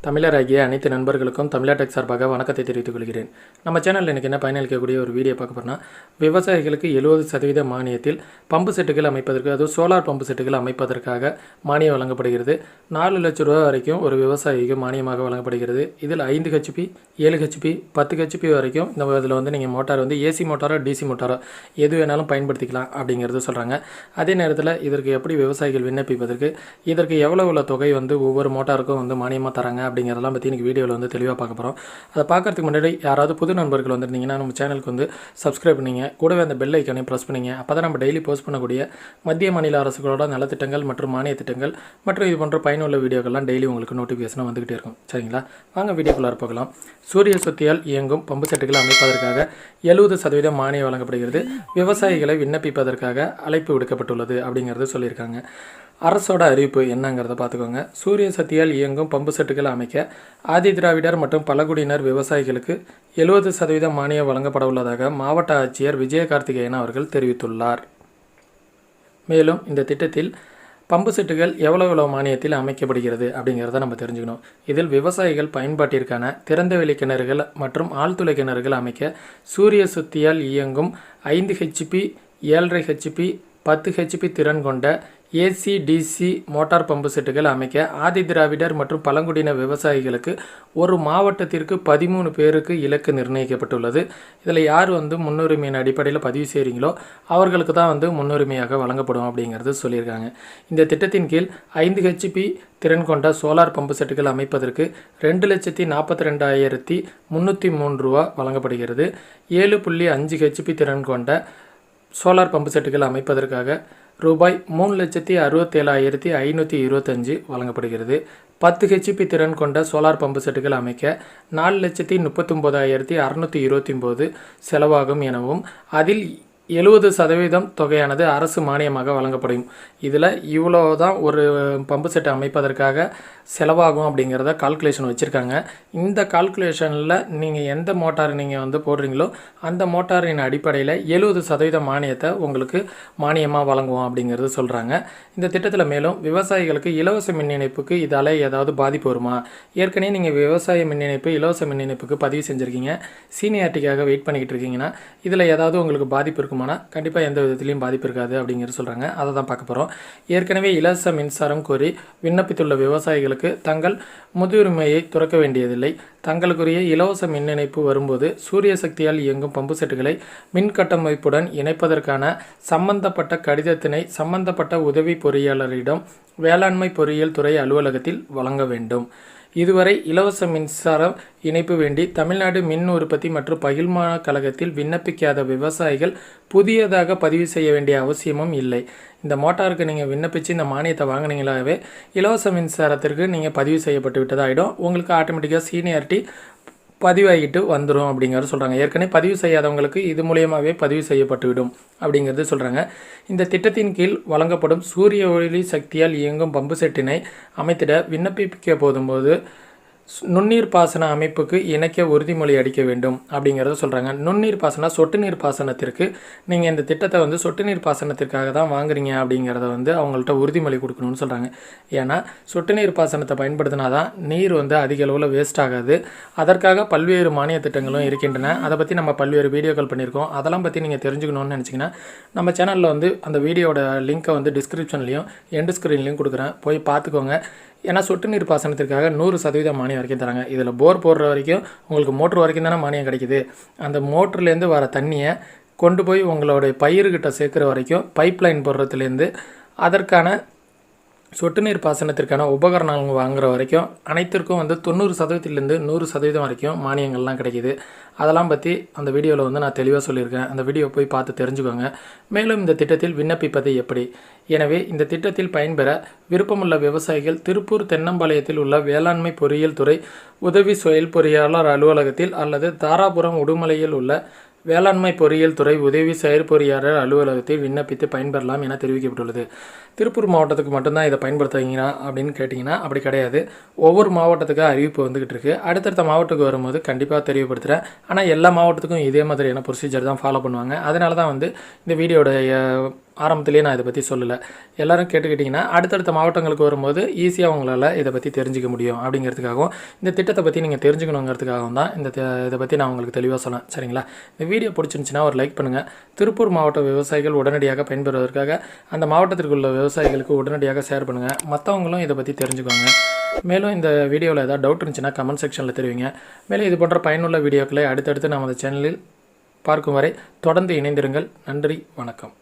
தமிழராகிய அனைத்து நண்பர்களுக்கும் தமிழா டெக் சார்பாக வணக்கத்தை தெரிவித்துக் கொள்கிறேன். நம்ம சேனலில் எனக்கு என்ன பயனளிக்கக்கூடிய ஒரு வீடியோ பார்க்க போகிறோம்னா, விவசாயிகளுக்கு 70% மானியத்தில் பம்பு செட்டுகள் அமைப்பதற்கு, அதுவும் சோலார் பம்பு செட்டுகள் அமைப்பதற்காக மானியம் வழங்கப்படுகிறது. 4 லட்சம் ரூபா வரைக்கும் ஒரு விவசாயிக்கு மானியமாக வழங்கப்படுகிறது. இதில் 5 ஹெச்பி, 7 ஹெச்பி, 10 ஹெச்பி வரைக்கும் இந்த இதில் வந்து நீங்கள் மோட்டார் வந்து ஏசி மோட்டாரோ டிசி மோட்டாரோ எது வேணாலும் பயன்படுத்திக்கலாம் அப்படிங்கிறது சொல்கிறாங்க. அதே நேரத்தில் இதற்கு எப்படி விவசாயிகள் விண்ணப்பிப்பதற்கு, இதற்கு எவ்வளோ தொகை வந்து ஒவ்வொரு மோட்டாருக்கும் வந்து மானியமாக தராங்க அப்படிங்கிறதெல்லாம் பற்றி இன்றைக்கி வீடியோவில் வந்து தெளிவாக பார்க்க போகிறோம். அதை பார்க்குறதுக்கு முன்னாடி யாராவது புது நண்பர்கள் வந்திருந்தீங்கன்னா நம்ம சேனலுக்கு வந்து சப்ஸ்கிரைப் பண்ணிங்க, கூடவே அந்த பெல் ஐக்கானையும் ப்ரெஸ் பண்ணிங்க. அப்போ தான் நம்ம டெய்லி போஸ்ட் பண்ணக்கூடிய மத்திய மாநில அரசுகளோட நலத்திட்டங்கள் மற்றும் மானிய திட்டங்கள் மற்றும் இது போன்ற பயனுள்ள வீடியோக்கள்லாம் டெய்லி உங்களுக்கு நோட்டிஃபிகேஷனாக வந்துகிட்டே இருக்கும். சரிங்களா, வாங்க வீடியோக்குள்ளார போகலாம். சூரிய சக்தியால் இயங்கும் பம்பு செட்டுகளை அமைப்பதற்காக 70% மானியம் வழங்கப்படுகிறது. விவசாயிகளை விண்ணப்பிப்பதற்காக அழைப்பு விடுக்கப்பட்டுள்ளது அப்படிங்கிறது சொல்லியிருக்காங்க. அரசோட அறிவிப்பு என்னங்கிறத பார்த்துக்கோங்க. சூரிய சக்தியால் இயங்கும் பம்பு செட்டுகளை அமைக்க ஆதி திராவிடர் மற்றும் பழங்குடியினர் விவசாயிகளுக்கு 70% மானியம் வழங்கப்பட உள்ளதாக மாவட்ட ஆட்சியர் விஜயகார்த்திகேயன் அவர்கள் தெரிவித்துள்ளார். மேலும் இந்த திட்டத்தில் பம்பு செட்டுகள் எவ்வளோ மானியத்தில் அமைக்கப்படுகிறது அப்படிங்கிறத நம்ம தெரிஞ்சுக்கணும். இதில் விவசாயிகள் பயன்பாட்டிற்கான திறந்தவெளி கிணறுகள் மற்றும் ஆழ்துளை கிணறுகள் அமைக்க சூரிய சக்தியால் இயங்கும் 5 ஹெச்பி, 7.5 ஹெச்பி, 10 ஹெச்பி திறன் கொண்ட ஏசி-டிசி மோட்டார் பம்பு செட்டுகள் அமைக்க ஆதி திராவிடர் மற்றும் பழங்குடியின விவசாயிகளுக்கு ஒரு மாவட்டத்திற்கு 13 பேருக்கு இலக்கு நிர்ணயிக்கப்பட்டுள்ளது. இதில் யார் வந்து முன்னுரிமையின் அடிப்படையில் பதிவு செய்கிறீங்களோ அவர்களுக்கு தான் வந்து முன்னுரிமையாக வழங்கப்படும் அப்படிங்கிறது சொல்லியிருக்காங்க. இந்த திட்டத்தின் கீழ் 5 ஹெச்பி திறன் கொண்ட சோலார் பம்பு செட்டுகள் அமைப்பதற்கு 2,42,303 ரூபா வழங்கப்படுகிறது. 7.5 ஹெச்பி திறன் கொண்ட சோலார் பம்பு செட்டுகள் அமைப்பதற்காக ரூபாய் 3,67,525 வழங்கப்படுகிறது. 10 ஹெச்பி திறன் கொண்ட சோலார் பம்பு செட்டுகள் அமைக்க 4,39,629 செலவாகும் எனவும் அதில் 70% தொகையானது அரசு மானியமாக வழங்கப்படும். இதில் இவ்வளோ தான் ஒரு பம்பு செட்டை அமைப்பதற்காக செலவாகும் அப்படிங்கிறத கால்குலேஷன் வச்சுருக்காங்க. இந்த கால்குலேஷனில் நீங்கள் எந்த மோட்டார் நீங்கள் வந்து போடுறீங்களோ அந்த மோட்டாரின் அடிப்படையில் 70% மானியத்தை உங்களுக்கு மானியமாக வழங்குவோம் அப்படிங்கிறது சொல்கிறாங்க. இந்த திட்டத்தில் மேலும் விவசாயிகளுக்கு இலவச மின் இணைப்புக்கு இதால் ஏதாவது பாதிப்பு வருமா? ஏற்கனவே நீங்கள் விவசாய மின் இணைப்பு, இலவச மின் இணைப்புக்கு பதிவு செஞ்சுருக்கீங்க, சீனியாரிட்டிக்காக வெயிட் பண்ணிக்கிட்டு இருக்கீங்கன்னா இதில் ஏதாவது உங்களுக்கு பாதிப்பு இருக்கும்? கண்டிப்பாக எந்த விதத்திலையும் பாதிப்பு இருக்காது அப்படிங்கிறது சொல்கிறாங்க. அதை தான் பார்க்க போகிறோம். ஏற்கனவே இலவச மின்சாரம் கோரி விண்ணப்பித்துள்ள விவசாயிகளுக்கு தங்கள் முன்னுரிமையை துறக்க வேண்டியதில்லை. தங்களுக்குரிய இலவச மின் இணைப்பு வரும்போது சூரிய சக்தியால் இயங்கும் பம்பு செட்டுகளை மின் கட்டமைப்புடன் இணைப்பதற்கான சம்பந்தப்பட்ட கடிதத்தினை சம்பந்தப்பட்ட உதவி பொறியாளரிடம் வேளாண்மை பொறியியல் துறை அலுவலகத்தில் வழங்க வேண்டும். இதுவரை இலவச மின்சாரம் இணைப்பு வேண்டி தமிழ்நாடு மின் உற்பத்தி மற்றும் பகிர்மான கழகத்தில் விண்ணப்பிக்காத விவசாயிகள் புதியதாக பதிவு செய்ய வேண்டிய அவசியமும் இல்லை. இந்த மோட்டாருக்கு நீங்கள் விண்ணப்பித்து இந்த மானியத்தை வாங்கினீங்களாவே இலவச மின்சாரத்திற்கு நீங்கள் பதிவு செய்யப்பட்டு விட்டதாகிடும். உங்களுக்கு ஆட்டோமேட்டிக்காக சீனியாரிட்டி பதிவாகிட்டு வந்துடும் அப்படிங்கிறது சொல்கிறாங்க. ஏற்கனவே பதிவு செய்யாதவங்களுக்கு இது மூலியமாகவே பதிவு செய்யப்பட்டுவிடும் அப்படிங்கிறது சொல்கிறாங்க. இந்த திட்டத்தின் கீழ் வழங்கப்படும் சூரிய ஒளி சக்தியால் இயங்கும் பம்பு செட்டினை அமைத்திட விண்ணப்பிக்க போதும்போது நுண்ணீர் பாசன அமைப்புக்கு இணைக்க உறுதிமொழி அளிக்க வேண்டும் அப்படிங்கிறத சொல்கிறாங்க. நுண்ணீர் பாசனம், சொட்டு நீர் பாசனத்திற்கு நீங்கள் இந்த திட்டத்தை வந்து சொட்டு நீர் பாசனத்திற்காக தான் வாங்குறீங்க அப்படிங்கிறத வந்து அவங்கள்ட்ட உறுதிமொழி கொடுக்கணும்னு சொல்கிறாங்க. ஏன்னா சொட்டு நீர் பாசனத்தை பயன்படுத்தினா தான் நீர் வந்து அதிக அளவில் வேஸ்ட் ஆகாது. அதற்காக பல்வேறு மானிய திட்டங்களும் இருக்கின்றன. அதை பற்றி நம்ம பல்வேறு வீடியோக்கள் பண்ணியிருக்கோம். அதெல்லாம் பற்றி நீங்கள் தெரிஞ்சுக்கணும்னு நினச்சிங்கன்னா நம்ம சேனலில் வந்து அந்த வீடியோட லிங்க்கை வந்து டிஸ்கிரிப்ஷன்லையும் எண்டு ஸ்க்ரீன்லையும் கொடுக்குறேன், போய் பார்த்துக்கோங்க. ஏன்னா சொட்டு நீர் பாசனத்திற்காக 100% மானியம் வரைக்கும் தராங்க. இதில் போர் போடுற வரைக்கும் உங்களுக்கு மோட்ரு வரைக்கும் தானே மானியம் கிடைக்குது. அந்த மோட்டர்லேருந்து வர தண்ணியை கொண்டு போய் உங்களுடைய பயிர்கிட்ட சேர்க்குற வரைக்கும் பைப் லைன் போடுறதுலேருந்து அதற்கான சொட்டு நீர் பாசனத்திற்கான உபகரணங்கள் வாங்குகிற வரைக்கும் அனைத்திற்கும் வந்து 90%லேருந்து 100% வரைக்கும் மானியங்கள்லாம் கிடைக்கிது. அதெல்லாம் பற்றி அந்த வீடியோவில் வந்து நான் தெளிவாக சொல்லியிருக்கேன். அந்த வீடியோ போய் பார்த்து தெரிஞ்சுக்கோங்க. மேலும் இந்த திட்டத்தில் விண்ணப்பிப்பது எப்படி? எனவே இந்த திட்டத்தில் பயன்பெற விருப்பமுள்ள விவசாயிகள் திருப்பூர் தென்னம்பாளையத்தில் உள்ள வேளாண்மை பொறியியல் துறை உதவி செயல் பொறியாளர் அலுவலகத்தில் அல்லது தாராபுரம் உடுமலையில் உள்ள வேளாண்மை பொறியியல் துறை உதவி செயற்பொறியாளர் அலுவலகத்தில் விண்ணப்பித்து பயன்பெறலாம் என தெரிவிக்கப்பட்டுள்ளது. திருப்பூர் மாவட்டத்துக்கு மட்டும்தான் இதை பயன்படுத்துவீங்களா அப்படின்னு கேட்டிங்கன்னா அப்படி கிடையாது. ஒவ்வொரு மாவட்டத்துக்கு அறிவிப்பு வந்துக்கிட்டு இருக்குது. அடுத்தடுத்த மாவட்டத்துக்கு வரும்போது கண்டிப்பாக தெரியப்படுத்துகிறேன். ஆனால் எல்லா மாவட்டத்துக்கும் இதே மாதிரியான ப்ரொசீஜர் தான் ஃபாலோ பண்ணுவாங்க. அதனால தான் வந்து இந்த வீடியோட ஆரம்பத்திலேயே நான் இதை பற்றி சொல்லலை. எல்லோரும் கேட்டுக்கிட்டிங்கன்னா அடுத்தடுத்த மாவட்டங்களுக்கு வரும்போது ஈஸியாக உங்களால் இதை பற்றி தெரிஞ்சிக்க முடியும் அப்படிங்கிறதுக்காகவும் இந்த திட்டத்தை பற்றி நீங்கள் தெரிஞ்சுக்கணுங்கிறதுக்காகவும் தான் இதை பற்றி நான் உங்களுக்கு தெளிவாக சொன்னேன். சரிங்களா? இந்த வீடியோ பிடிச்சிருந்துச்சின்னா ஒரு லைக் பண்ணுங்கள். திருப்பூர் மாவட்ட விவசாயிகள் உடனடியாக பயன்பெறுவதற்காக அந்த மாவட்டத்திற்குள்ள விவசாயிகளுக்கு உடனடியாக ஷேர் பண்ணுங்கள். மற்றவங்களும் இதை பற்றி தெரிஞ்சுக்கோங்க. மேலும் இந்த வீடியோவில் ஏதாவது டவுட் இருந்துச்சுன்னா கமெண்ட் செக்ஷனில் தெரிவிங்க. மேலும் இது போன்ற பயனுள்ள வீடியோக்களை அடுத்தடுத்து நமது சேனலில் பார்க்கும் வரை தொடர்ந்து இணைந்திருங்கள். நன்றி, வணக்கம்.